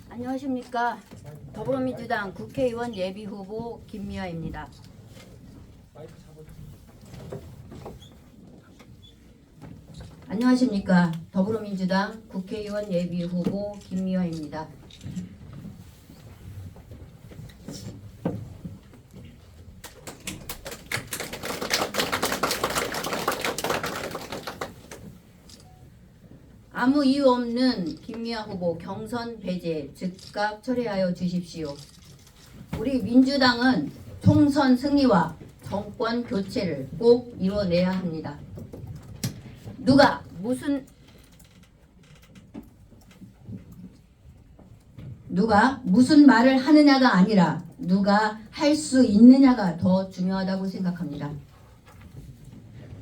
안녕하십니까. 더불어민주당 국회의원 예비후보 김미화입니다. 안녕하십니까. 더불어민주당 국회의원 예비후보 김미화입니다. 아무 이유 없는 김미화 후보 경선 배제 즉각 철회하여 주십시오. 우리 민주당은 총선 승리와 정권 교체를 꼭 이뤄내야 합니다. 누가 무슨 말을 하느냐가 아니라 누가 할 수 있느냐가 더 중요하다고 생각합니다.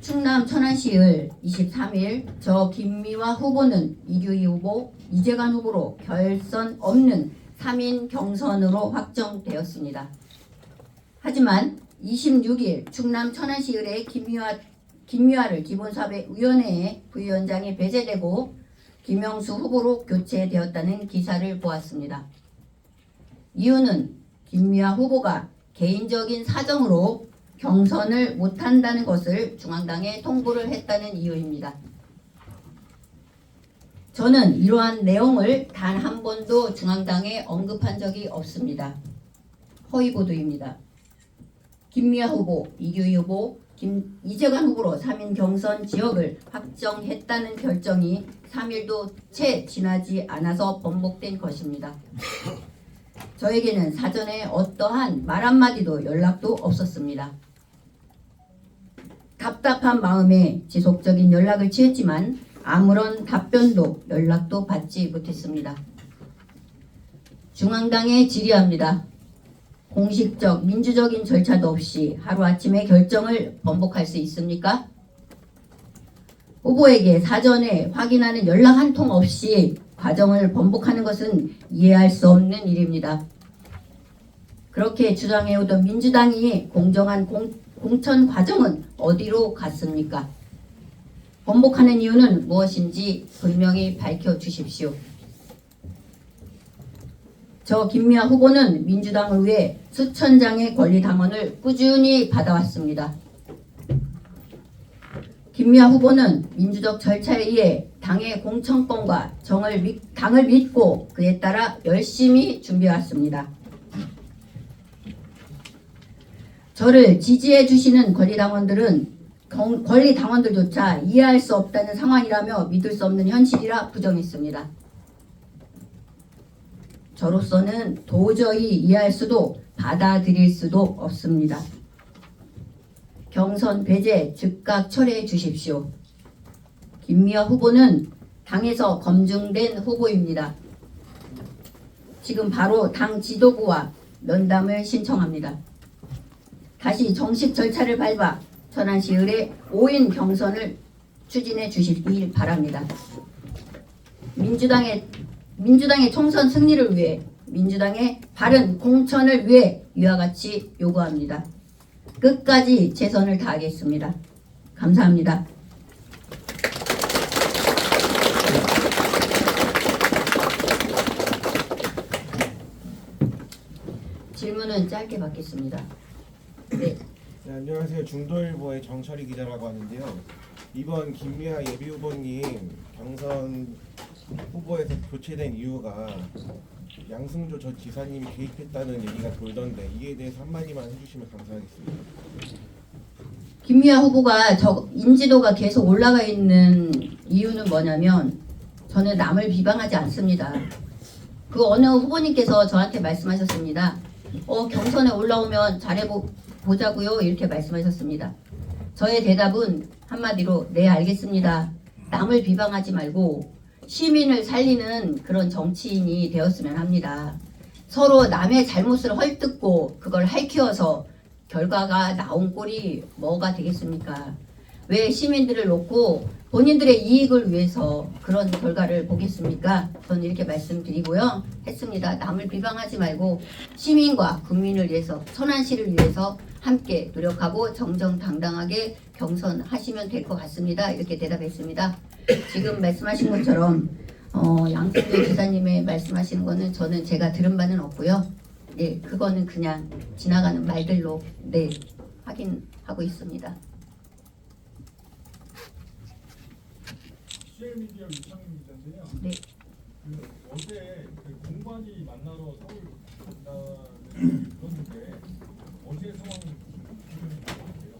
충남 천안시을 23일 저 김미화 후보는 이규희 후보, 이재관 후보로 결선 없는 3인 경선으로 확정되었습니다. 하지만 26일 충남 천안시을의 김미화를 기본사회위원회의 부위원장에 배제되고 김영수 후보로 교체되었다는 기사를 보았습니다. 이유는 김미화 후보가 개인적인 사정으로 경선을 못한다는 것을 중앙당에 통보를 했다는 이유입니다. 저는 이러한 내용을 단 한 번도 중앙당에 언급한 적이 없습니다. 허위 보도입니다. 김미화 후보, 이규희 후보, 이재관 후보로 3인 경선 지역을 확정했다는 결정이 3일도 채 지나지 않아서 번복된 것입니다. 저에게는 사전에 어떠한 말 한마디도 연락도 없었습니다. 답답한 마음에 지속적인 연락을 취했지만 아무런 답변도 연락도 받지 못했습니다. 중앙당에 질의합니다. 공식적 민주적인 절차도 없이 하루아침에 결정을 번복할 수 있습니까? 후보에게 사전에 확인하는 연락 한 통 없이 과정을 번복하는 것은 이해할 수 없는 일입니다. 그렇게 주장해오던 민주당이 공정한 공천 과정은 어디로 갔습니까? 번복하는 이유는 무엇인지 분명히 밝혀주십시오. 저 김미화 후보는 민주당을 위해 수천 장의 권리당원을 꾸준히 받아왔습니다. 김미화 후보는 민주적 절차에 의해 당의 공천권과 당을 믿고 그에 따라 열심히 준비해왔습니다. 저를 지지해 주시는 권리당원들조차 이해할 수 없다는 상황이라며 믿을 수 없는 현실이라 부정했습니다. 저로서는 도저히 이해할 수도 받아들일 수도 없습니다. 경선 배제 즉각 철회해 주십시오. 김미화 후보는 당에서 검증된 후보입니다. 지금 바로 당 지도부와 면담을 신청합니다. 다시 정식 절차를 밟아 천안시을의 5인 경선을 추진해 주시길 바랍니다. 민주당의 총선 승리를 위해, 민주당의 바른 공천을 위해 이와 같이 요구합니다. 끝까지 최선을 다하겠습니다. 감사합니다. 질문은 짧게 받겠습니다. 네. 네, 안녕하세요. 중도일보의 정철희 기자라고 하는데요. 이번 김미화 예비후보님 경선 후보에서 교체된 이유가 양승조 전 지사님이 개입했다는 얘기가 돌던데 이에 대해서 한마디만 해주시면 감사하겠습니다. 김미화 후보가 인지도가 계속 올라가 있는 이유는 뭐냐면 저는 남을 비방하지 않습니다. 그 어느 후보님께서 저한테 말씀하셨습니다. 경선에 올라오면 잘해보자고요 이렇게 말씀하셨습니다. 저의 대답은 한마디로 네 알겠습니다. 남을 비방하지 말고 시민을 살리는 그런 정치인이 되었으면 합니다. 서로 남의 잘못을 헐뜯고 그걸 핥히어서 결과가 나온 꼴이 뭐가 되겠습니까? 왜 시민들을 놓고 본인들의 이익을 위해서 그런 결과를 보겠습니까? 저는 이렇게 말씀드리고요. 했습니다. 남을 비방하지 말고 시민과 국민을 위해서 천안시를 위해서 함께 노력하고 정정당당하게 경선하시면 될 것 같습니다. 이렇게 대답했습니다. 지금 말씀하신 것처럼 양승조 지사님의 말씀하시는 거는 저는 제가 들은 바는 없고요. 예, 그거는 그냥 지나가는 말들로 네 확인하고 있습니다. CL미디어 유창민 기자인데요. 네. 그 어제 그 공관이 만나러 서울 간다는 들었는데 어제 상황이 어때요?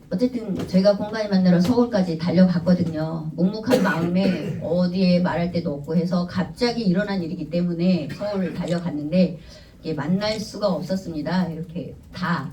어쨌든 제가 공간이 만나러 서울까지 달려갔거든요. 묵묵한 마음에 어디에 말할 데도 없고 해서 갑자기 일어난 일이기 때문에 서울을 달려갔는데 이게 만날 수가 없었습니다. 이렇게 다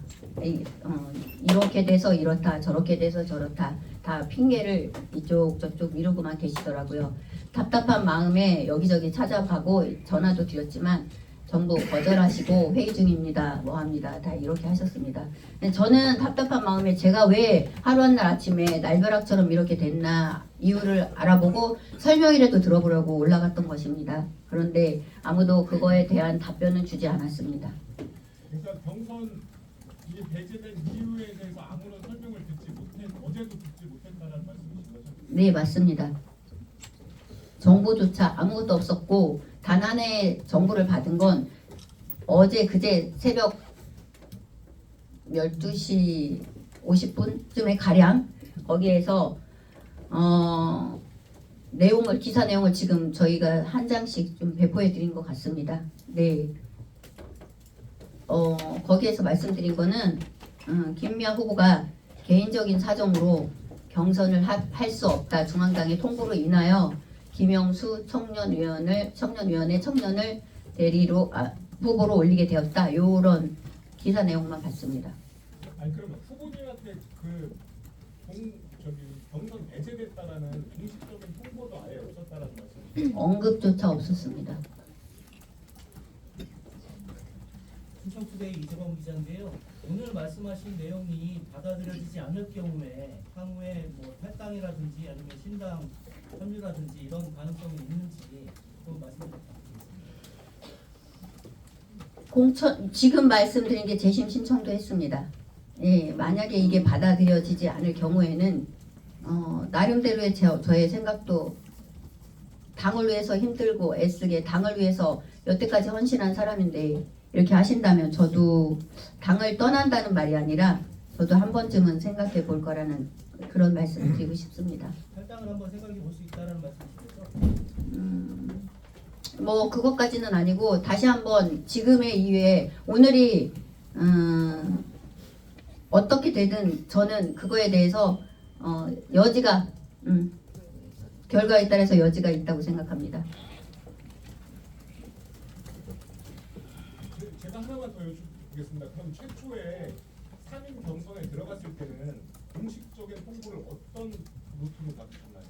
이렇게 돼서 이렇다 저렇게 돼서 저렇다 다 핑계를 이쪽 저쪽 미루고만 계시더라고요. 답답한 마음에 여기저기 찾아가고 전화도 드렸지만 전부 거절하시고 회의 중입니다. 뭐합니다. 다 이렇게 하셨습니다. 근데 저는 답답한 마음에 제가 왜 하루 한 날 아침에 날벼락처럼 이렇게 됐나 이유를 알아보고 설명이라도 들어보려고 올라갔던 것입니다. 그런데 아무도 그거에 대한 답변은 주지 않았습니다. 그러니까 경선 이 배제된 이유에 대해서 아무런 설명을 어제도 듣지 못했다는 말씀이신 거죠? 네, 맞습니다. 정보조차 아무것도 없었고 단 한 해 정보를 받은 건 어제 그제 새벽 12시 50분쯤에 가량 거기에서 기사 내용을 지금 저희가 한 장씩 좀 배포해 드린 것 같습니다. 네. 거기에서 말씀드린 거는 김미아 후보가 개인적인 사정으로 경선을 할 수 없다. 중앙당의 통보로 인하여 김영수 청년위원회 청년을 대리로 후보로 올리게 되었다. 요런 기사 내용만 봤습니다. 아니 그러면 후보님한테 경선 배제됐다라는 공식적인 통보도 아예 없었다라는 말씀? 언급조차 없었습니다. 충청투데이 이재범 기자인데요. 오늘 말씀하신 내용이 받아들여지지 않을 경우에 향후에 뭐 탈당이라든지 아니면 신당 합류라든지 이런 가능성이 있는지 좀 말씀 좀 부탁드리겠습니다. 지금 말씀드린 게 재심 신청도 했습니다. 예, 만약에 이게 받아들여지지 않을 경우에는 나름대로의 저의 생각도 당을 위해서 힘들고 애쓰게 당을 위해서 여태까지 헌신한 사람인데 이렇게 하신다면 저도 당을 떠난다는 말이 아니라 저도 한 번쯤은 생각해 볼 거라는 그런 말씀을 드리고 싶습니다. 탈당을 한번 생각해 볼 수 있다는 말씀이시죠? 뭐 그것까지는 아니고 다시 한번 지금의 이후에 오늘이 어떻게 되든 저는 그거에 대해서 여지가 결과에 따라서 여지가 있다고 생각합니다. 제가 하나만 더 여쭤보겠습니다. 그럼 최초에 상임 경선에 들어갔을 때는 공식적인 홍보를 어떤 루트로 받으셨나요?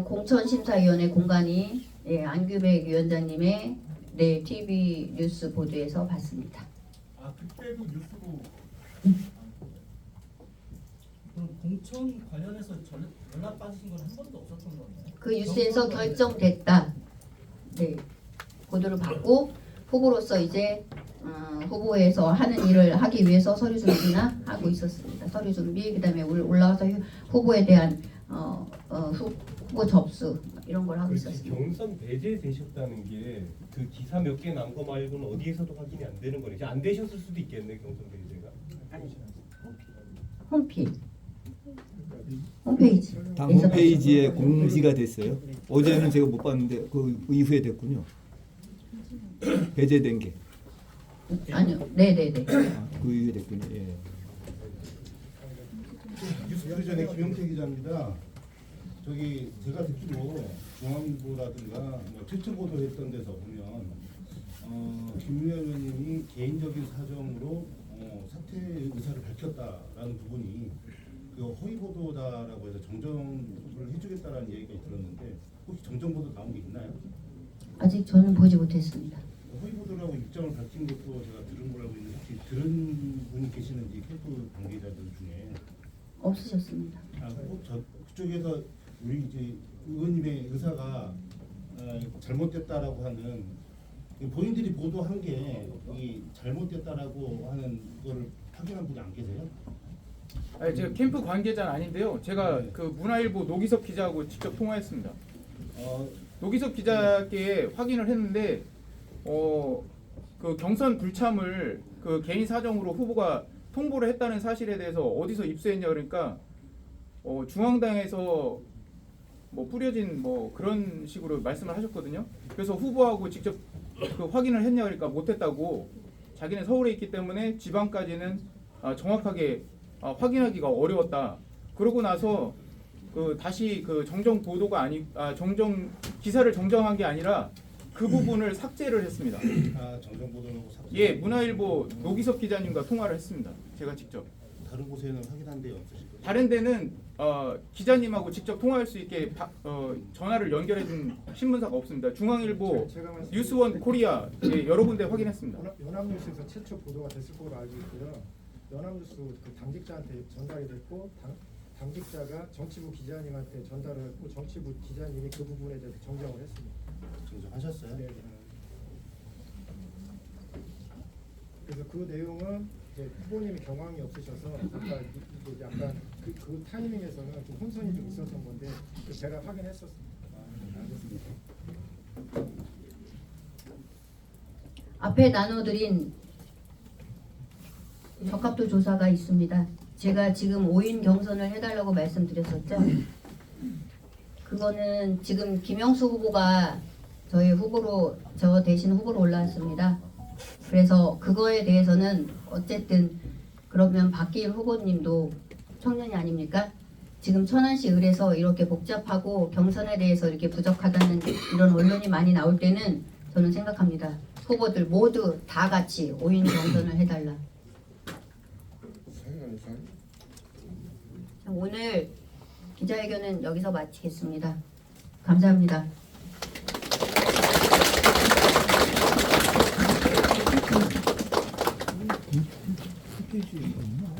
공천심사위원회 공간이 안규백 위원장님의 TV 뉴스 보도에서 봤습니다. 아 그때도 뉴스로 그럼 공천 관련해서 연락 받으신 건 한 번도 없었던 건가요? 그 뉴스에서 결정됐다. 네, 보도를 받고 후보로서 이제 후보에서 하는 일을 하기 위해서 서류 준비나 하고 있었습니다. 서류 준비, 그다음에 올라가서 후보에 대한 후보 접수 이런 걸 하고 있었습니다. 경선 배제되셨다는 게 그 기사 몇 개 난 거 말고는 어디에서도 확인이 안 되는 거네. 이제 안 되셨을 수도 있겠네 경선 배제가. 홈페이지. 당 홈페이지에 공지가 됐어요. 어제는 제가 못 봤는데 그 이후에 됐군요. 배제된 게. 아니요, 네네네. 그 이후에 됐군요. 예. 뉴스 전에 김용태 기자입니다. 저기 제가 듣기로 중앙일보라든가 뭐 최초 보도했던 데서 보면 김미아 의원님이 개인적인 사정으로 사퇴 의사를 밝혔다라는 부분이 그 허위 보도다라고 해서 정정을 해주겠다라는 얘기가 들었는데 혹시 정정 보도 나온 게 있나요? 아직 저는 보지 못했습니다. 허위 보도라고 입장을 밝힌 것도 제가 들은 거라고 있는데 혹시 들은 분이 계시는지 캠프 관계자들 중에 없으셨습니다. 그쪽에서 우리 이제 의원님의 의사가 잘못됐다라고 하는 본인들이 보도한 게 이 잘못됐다라고 하는 거를 확인한 분이 안 계세요? 아니, 제가 캠프 관계자는 아닌데요. 제가 네. 그 문화일보 노기석 기자하고 직접 통화했습니다. 어, 노기석 기자께 확인을 했는데 그 경선 불참을 그 개인 사정으로 후보가 통보를 했다는 사실에 대해서 어디서 입수했냐 그러니까 중앙당에서 뭐 뿌려진 뭐 그런 식으로 말씀을 하셨거든요. 그래서 후보하고 직접 그 확인을 했냐 그러니까 못했다고, 자기는 서울에 있기 때문에 지방까지는 정확하게 확인하기가 어려웠다. 그러고 나서 그 다시 그 정정 보도가 정정 기사를 정정한 게 아니라 그 부분을 삭제를 했습니다. 정정 보도라고 삭제. 예, 문화일보 노기석 기자님과 통화를 했습니다. 제가 직접. 다른 곳에는 확인한 데 없으실 거예요? 다른 데는 기자님하고 직접 통화할 수 있게 전화를 연결해 준 신문사가 없습니다. 중앙일보, 뉴스원 코리아 여러 군데 확인했습니다. 연합뉴스에서 최초 보도가 됐을 거로 알고 있고요. 연합뉴스 그 당직자한테 전달이 됐고 당직자가 정치부 기자님한테 전달을 했고 정치부 기자님이 그 부분에 대해서 정정을 했습니다. 정정하셨어요? 네. 그래서 그 내용은 이제 후보님이 경황이 없으셔서 아까 이제 약간 그 타이밍에서는 좀 혼선이 좀 있었던 건데 제가 확인했었습니다. 알겠습니다. 앞에 나눠드린 적합도 조사가 있습니다. 제가 지금 5인 경선을 해달라고 말씀드렸었죠. 그거는 지금 김영수 후보가 저희 후보로 저 대신 후보로 올라왔습니다. 그래서 그거에 대해서는 어쨌든 그러면 박기일 후보님도 청년이 아닙니까? 지금 천안시 을에서 이렇게 복잡하고 경선에 대해서 이렇게 부족하다는 이런 언론이 많이 나올 때는 저는 생각합니다. 후보들 모두 다 같이 5인 경선을 해달라. 오늘 기자회견은 여기서 마치겠습니다. 감사합니다. 스케줄이 없나?